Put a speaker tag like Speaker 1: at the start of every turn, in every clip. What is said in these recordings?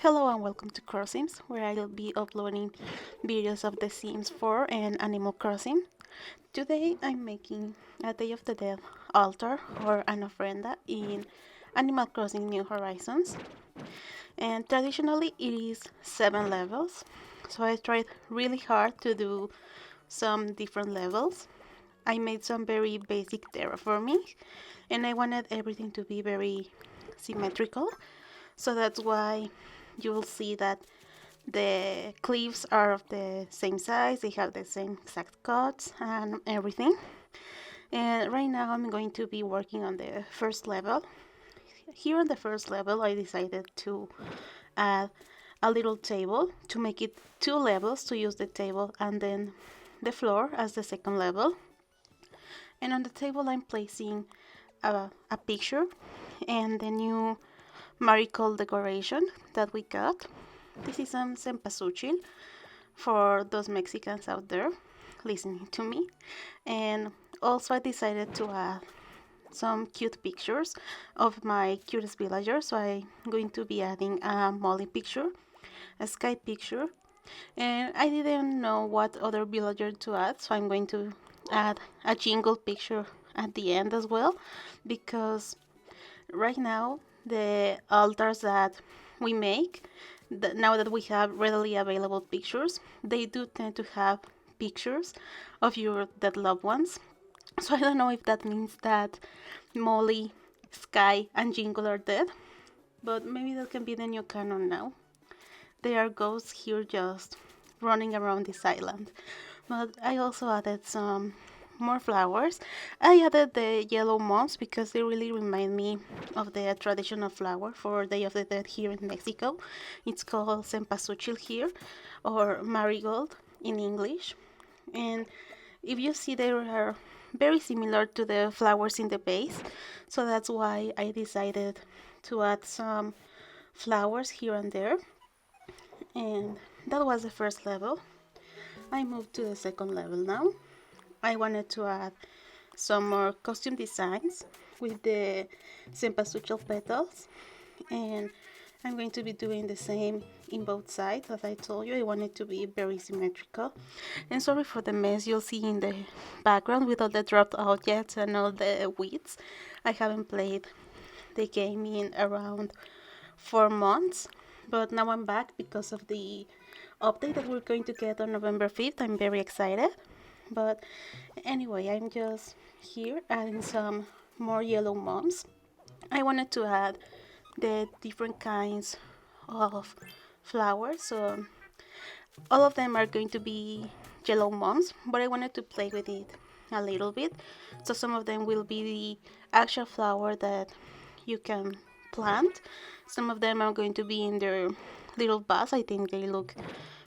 Speaker 1: Hello and welcome to Sims, where I'll be uploading videos of The Sims 4 and Animal Crossing. Today I'm making a Day of the Dead altar or an ofrenda in Animal Crossing New Horizons. And traditionally it is 7 levels, so I tried really hard to do some different levels. I made some very basic terraforming and I wanted everything to be very symmetrical, so that's why you will see that the cliffs are of the same size, they have the same exact cuts and everything. And right now I'm going to be working on the first level. Here on the first level I decided to add a little table to make it 2 levels, to use the table and then the floor as the second level. And on the table I'm placing a picture and the new marigold decoration that we got. This is some Cempasúchil for those Mexicans out there listening to me. And also I decided to add some cute pictures of my cutest villagers. So I'm going to be adding a Molly picture, a Sky picture, and I didn't know what other villager to add, so I'm going to add a Jingle picture at the end as well, because right now the altars that we make, now that we have readily available pictures, they do tend to have pictures of your dead loved ones. So I don't know if that means that Molly, Sky, and Jingle are dead, but maybe that can be the new canon now. There are ghosts here just running around this island. But I also added some more flowers. I added the yellow moss because they really remind me of the traditional flower for Day of the Dead here in Mexico. It's called Cempasúchil here, or marigold in English. And if you see, they are very similar to the flowers in the base, so that's why I decided to add some flowers here and there. And that was the first level. I moved to the second level now. I wanted to add some more costume designs with the Cempasúchil petals, and I'm going to be doing the same in both sides. As I told you, I want it to be very symmetrical. And sorry for the mess you'll see in the background with all the dropped objects and all the weeds. I haven't played the game in around 4 months, but now I'm back because of the update that we're going to get on November 5th. I'm very excited. But anyway, I'm just here adding some more yellow moms. I wanted to add the different kinds of flowers, so all of them are going to be yellow moms, but I wanted to play with it a little bit. So some of them will be the actual flower that you can plant. Some of them are going to be in their little vase. I think they look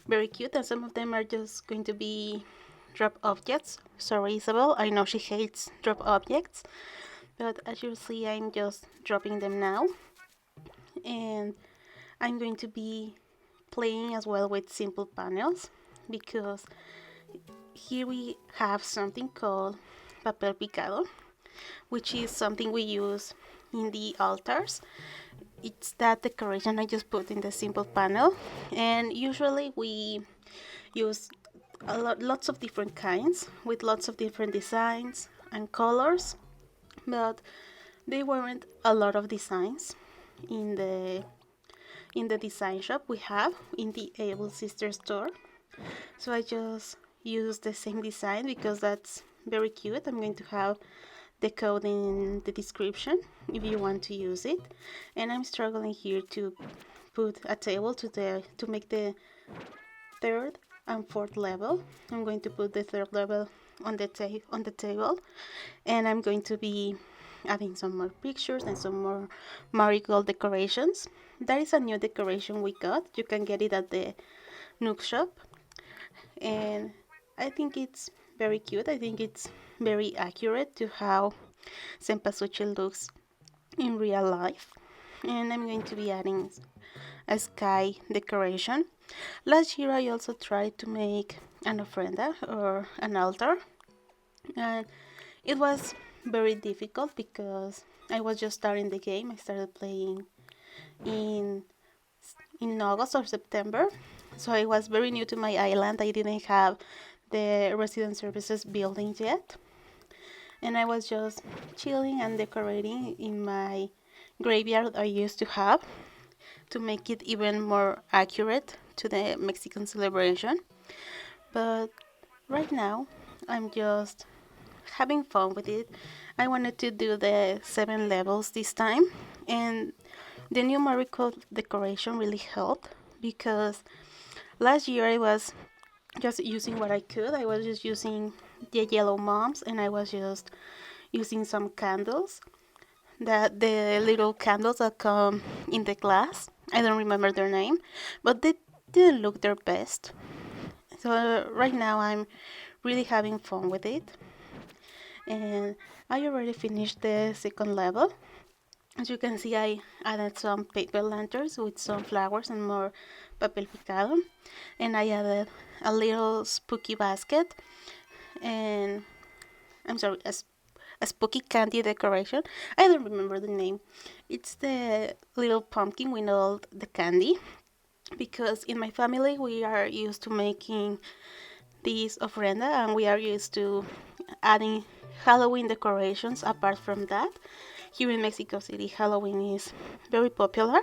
Speaker 1: very cute, and some of them are just going to be drop objects. Sorry, Isabel, I know she hates drop objects, but as you see, I'm just dropping them now. And I'm going to be playing as well with simple panels, because here we have something called Papel Picado, which is something we use in the altars. It's that decoration I just put in the simple panel, and usually we use lots of different kinds with lots of different designs and colors, but there weren't a lot of designs in the design shop we have in the Able Sister store. So I just used the same design because that's very cute. I'm going to have the code in the description if you want to use it. And I'm struggling here to put a table to make the third and fourth level. I'm going to put the third level on the table, and I'm going to be adding some more pictures and some more marigold decorations. That is a new decoration we got. You can get it at the Nook shop, and I think it's very cute. I think it's very accurate to how Cempasúchil looks in real life. And I'm going to be adding a sky decoration. Last year I also tried to make an ofrenda or an altar, and it was very difficult because I was just starting the game. I started playing in in August or September, so I was very new to my island. I didn't have the resident services building yet, and I was just chilling and decorating in my graveyard I used to have to make it even more accurate to the Mexican celebration. But right now, I'm just having fun with it. I wanted to do the 7 levels this time, and the numerical decoration really helped because last year I was just using what I could. I was just using the yellow moms, and I was just using some candles, that the little candles that come in the glass. I don't remember their name, but they didn't look their best. So right now I'm really having fun with it, and I already finished the second level. As you can see, I added some paper lanterns with some flowers and more Papel Picado, and I added a little spooky basket, and I'm sorry, a spooky candy decoration. I don't remember the name. It's the little pumpkin with all the candy, because in my family we are used to making this ofrenda, and we are used to adding Halloween decorations. Apart from that, here in Mexico City, Halloween is very popular,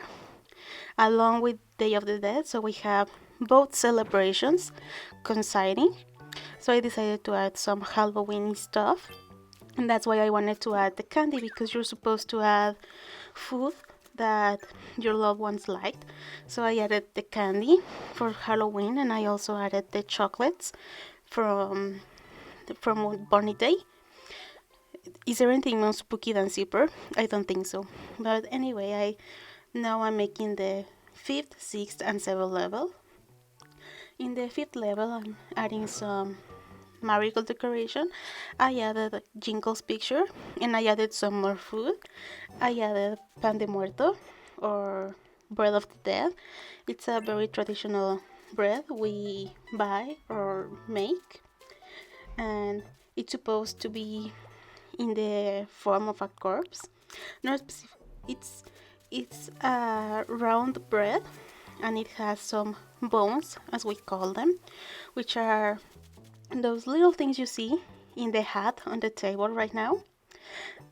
Speaker 1: along with Day of the Dead, so we have both celebrations coinciding. So I decided to add some Halloween stuff, and that's why I wanted to add the candy, because you're supposed to add food that your loved ones liked. So I added the candy for Halloween, and I also added the chocolates from Bunny Day. Is there anything more spooky than zipper? I don't think so. But anyway, now I'm making the 5th, 6th, and 7th level. In the 5th level, I'm adding some marigold decoration. I added Jingle's picture, and I added some more food. I added pan de muerto, or bread of the dead. It's a very traditional bread we buy or make, and it's supposed to be in the form of a corpse. Not specific. It's a round bread, and it has some bones, as we call them, which are those little things you see in the hat on the table right now.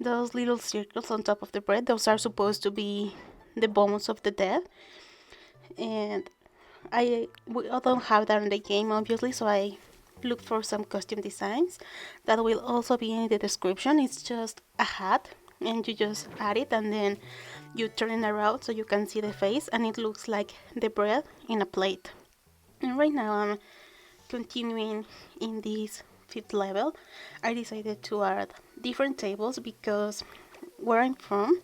Speaker 1: Those little circles on top of the bread, those are supposed to be the bones of the dead. And we don't have that in the game, obviously, so I looked for some costume designs that will also be in the description. It's just a hat, and you just add it, and then you turn it around so you can see the face, and it looks like the bread in a plate. And right now I'm continuing in this 5th level. I decided to add different tables because where I'm from,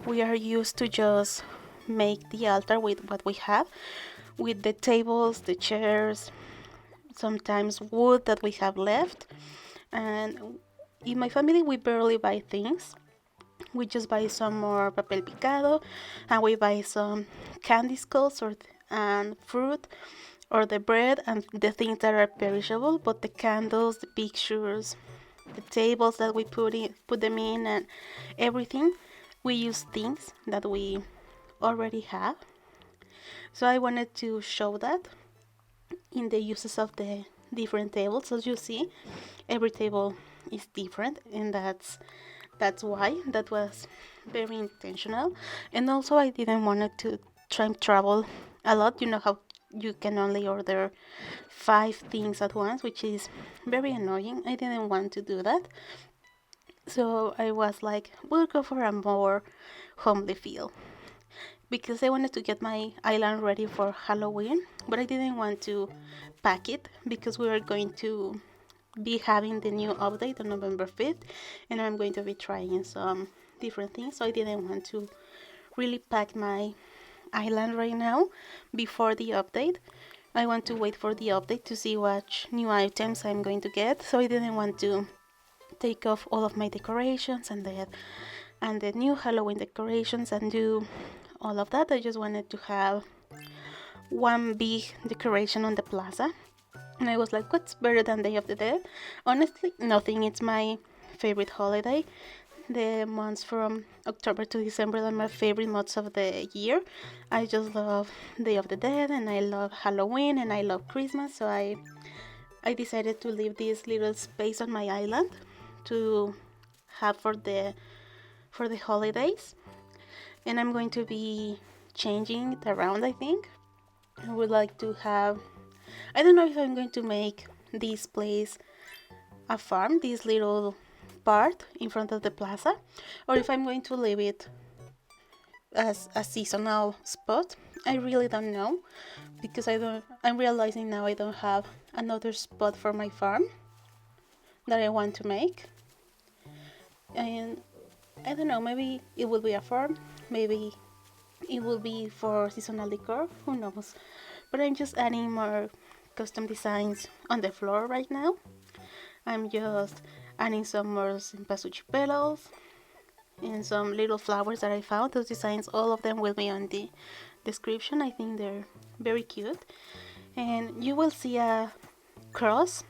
Speaker 1: we are used to just make the altar with what we have, with the tables, the chairs, sometimes wood that we have left. And in my family, we barely buy things. We just buy some more papel picado, and we buy some candy skulls and fruit, or the bread and the things that are perishable. But the candles, the pictures, the tables that we put them in, and everything, we use things that we already have. So I wanted to show that in the uses of the different tables. As you see, every table is different, and that's why that was very intentional. And also, I didn't want to time travel a lot. You know how you can only order 5 things at once, which is very annoying. I didn't want to do that, so I was like, we'll go for a more homely feel, because I wanted to get my island ready for Halloween, but I didn't want to pack it because we were going to be having the new update on November 5th, and I'm going to be trying some different things, so I didn't want to really pack my island right now before the update. I want to wait for the update to see what new items I'm going to get, so I didn't want to take off all of my decorations and the new Halloween decorations and do all of that. I just wanted to have one big decoration on the plaza, and I was like, what's better than Day of the Dead? Honestly, nothing. It's my favorite holiday. the months from October to December are my favorite months of the year. I just love Day of the Dead, and I love Halloween, and I love Christmas. So I decided to leave this little space on my island to have for the holidays, and I'm going to be changing it around. I think I would like to have. I don't know if I'm going to make this place a farm, this little part in front of the plaza, or if I'm going to leave it as a seasonal spot. I really don't know, because I'm realizing now I don't have another spot for my farm that I want to make. And I don't know, maybe it will be a farm, maybe it will be for seasonal decor, who knows. But I'm just adding more custom designs on the floor right now. I'm just adding some more Cempasúchil petals and some little flowers that I found. Those designs, all of them will be on the description. I think they're very cute. And you will see a cross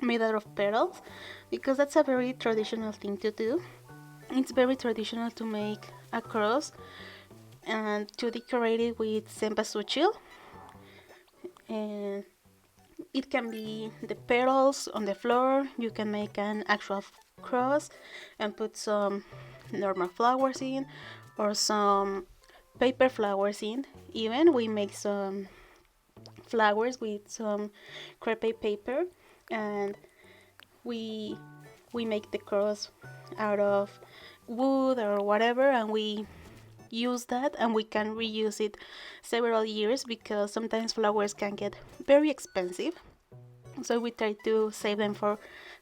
Speaker 1: made out of petals, because that's a very traditional thing to do. It's very traditional to make a cross and to decorate it with Cempasúchil. And it can be the petals on the floor. You can make an actual cross and put some normal flowers in, or some paper flowers in. Even we make some flowers with some crepe paper, and we make the cross out of wood or whatever, and we use that, and we can reuse it several years, because sometimes flowers can get very expensive. So we try to save them for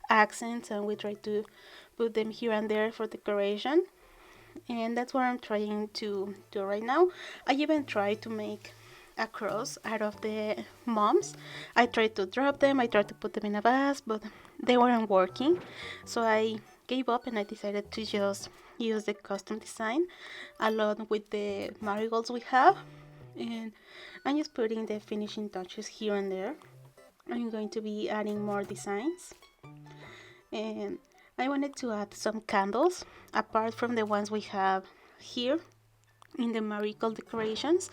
Speaker 1: accents, and we try to put them here and there for decoration. And that's what I'm trying to do right now. I even tried to make a cross out of the moms. I tried to drop them, I tried to put them in a vase, but they weren't working. So I gave up, and I decided to just use the custom design along with the marigolds we have. And I'm just putting the finishing touches here and there. I'm going to be adding more designs, and I wanted to add some candles apart from the ones we have here in the marigold decorations.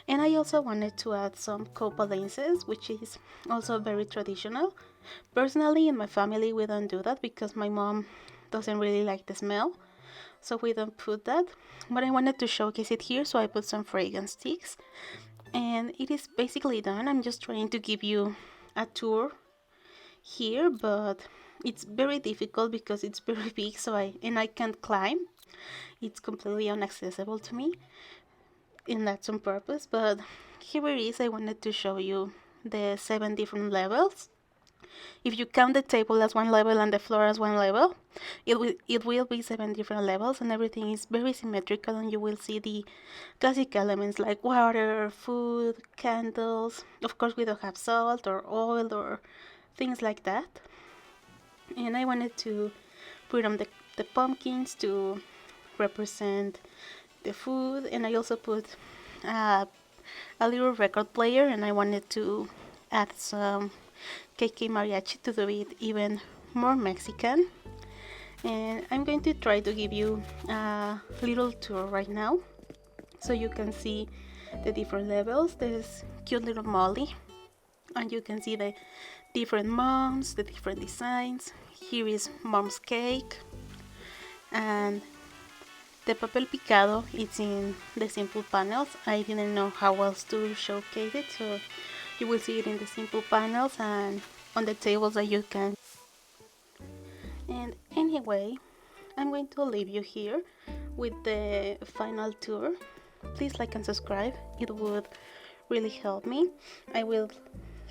Speaker 1: And I also wanted to add some copal lenses, which is also very traditional. Personally, in my family, we don't do that because my mom doesn't really like the smell, so we don't put that. But I wanted to showcase it here, so I put some fragrance sticks, and it is basically done. I'm just trying to give you a tour here, but it's very difficult because it's very big, so I can't climb. It's completely inaccessible to me, and that's on purpose. But here it is. I wanted to show you the 7 different levels. If you count the table as one level and the floor as one level, it will be 7 different levels, and everything is very symmetrical, and you will see the classic elements like water, food, candles. Of course, we don't have salt or oil or things like that. And I wanted to put on the pumpkins to represent the food, and I also put a little record player, and I wanted to add some KK mariachi to do it even more Mexican. And I'm going to try to give you a little tour right now, so you can see the different levels. There's cute little Molly, and you can see the different moms, the different designs. Here is mom's cake, and the Papel Picado, it's in the simple panels. I didn't know how else to showcase it, so you will see it in the simple panels and on the tables that you can. And anyway, I'm going to leave you here with the final tour. Please like and subscribe, it would really help me. I will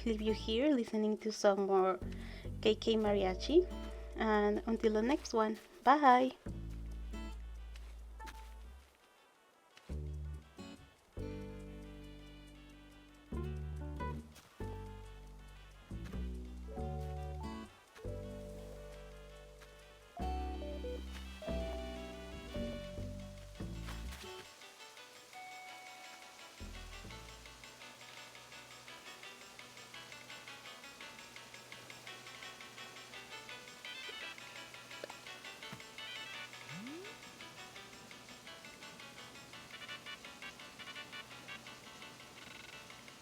Speaker 1: leave you here listening to some more KK mariachi, and until the next one, bye!